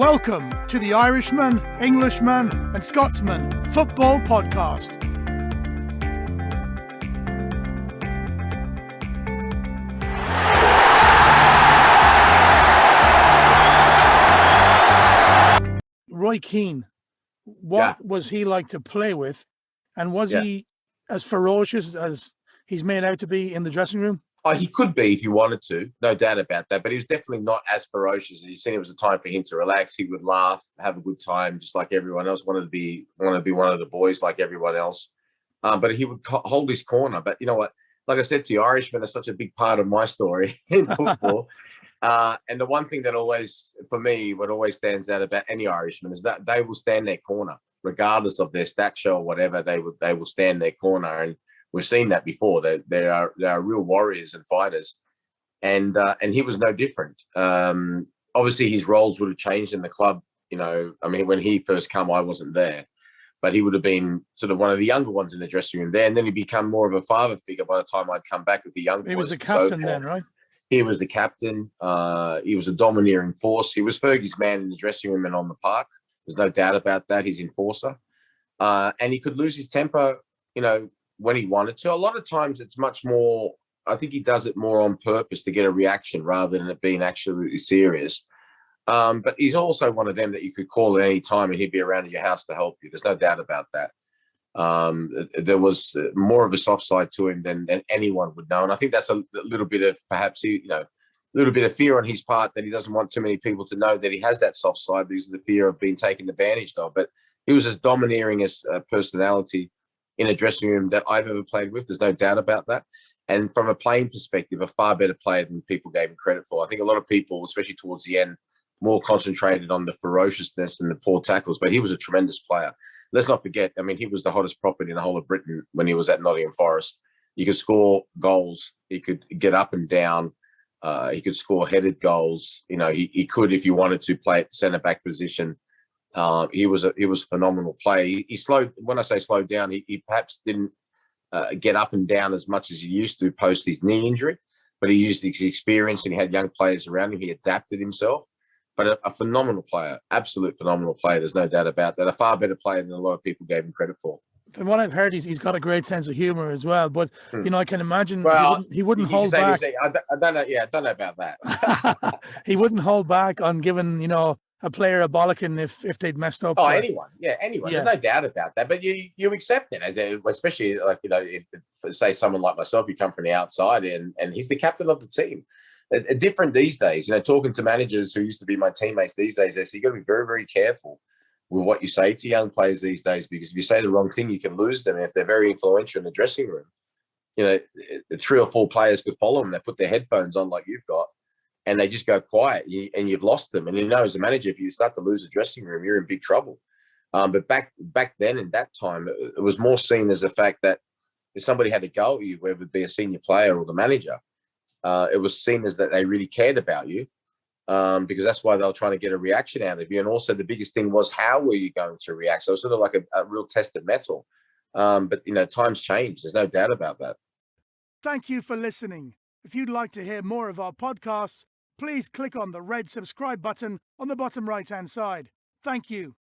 Welcome to the Irishman, Englishman and Scotsman Football Podcast. Roy Keane, what was he like to play with? And was he as ferocious as he's made out to be in the dressing room? Oh, he could be if he wanted to, no doubt about that. But he was definitely not as ferocious. He said it was a time for him to relax. He would laugh, have a good time, just like everyone else. Wanted to be one of the boys like everyone else. But he would hold his corner. But you know what? Like I said to you, Irishmen are such a big part of my story in football. And the one thing that always, for me, what always stands out about any Irishman is that they will stand their corner, regardless of their stature or whatever. They will stand their corner, and we've seen that before. They are real warriors and fighters, and he was no different. Obviously, his roles would have changed in the club. You know, I mean, when he first came, I wasn't there, but he would have been sort of one of the younger ones in the dressing room there, and then he become more of a father figure by the time I'd come back with the young boys. He was the captain then, right? He was the captain. He was a domineering force. He was Fergie's man in the dressing room and on the park. There's no doubt about that. He's enforcer. And he could lose his temper, you know, when he wanted to. A lot of times it's much more, I think he does it more on purpose to get a reaction rather than it being absolutely serious. But he's also one of them that you could call at any time and he'd be around at your house to help you. There's no doubt about that. There was more of a soft side to him than anyone would know. And I think that's a little bit of perhaps, you know, a little bit of fear on his part that he doesn't want too many people to know that he has that soft side because of the fear of being taken advantage of. But he was as domineering as a personality in a dressing room that I've ever played with. There's no doubt about that. And from a playing perspective, a far better player than people gave him credit for. I think a lot of people, especially towards the end, more concentrated on the ferociousness and the poor tackles, but he was a tremendous player. Let's not forget, I mean, he was the hottest property in the whole of Britain when he was at Nottingham Forest. He could score goals. He could get up and down. He could score headed goals. You know, he could, if you wanted to, play at the centre-back position. He was a phenomenal player. He slowed, when I say slowed down, he perhaps didn't get up and down as much as he used to post his knee injury, but he used his experience and he had young players around him. He adapted himself. But a phenomenal player, absolute phenomenal player. There's no doubt about that. A far better player than a lot of people gave him credit for. From what I've heard, he's got a great sense of humor as well. But you know, I can imagine he wouldn't hold back. I don't know. Yeah, I don't know about that. He wouldn't hold back on giving, you know, a player a bollocking if they'd messed up. Oh, anyone. Yeah. There's no doubt about that. But you accept it, especially like, you know, if, say someone like myself, you come from the outside and he's the captain of the team. Different these days, you know, talking to managers who used to be my teammates these days, they say you got to be very, very careful with what you say to young players these days, because if you say the wrong thing, you can lose them. And if they're very influential in the dressing room, you know, 3 or 4 players could follow them. They put their headphones on like you've got, and they just go quiet, and you've lost them. And you know, as a manager, if you start to lose a dressing room, you're in big trouble. But back then, in that time, it was more seen as the fact that if somebody had a go at you, whether it be a senior player or the manager, it was seen as that they really cared about you, because that's why they were trying to get a reaction out of you. And also the biggest thing was, how were you going to react? So it's sort of like a real test of mettle. But, you know, times change. There's no doubt about that. Thank you for listening. If you'd like to hear more of our podcasts, please click on the red subscribe button on the bottom right-hand side. Thank you.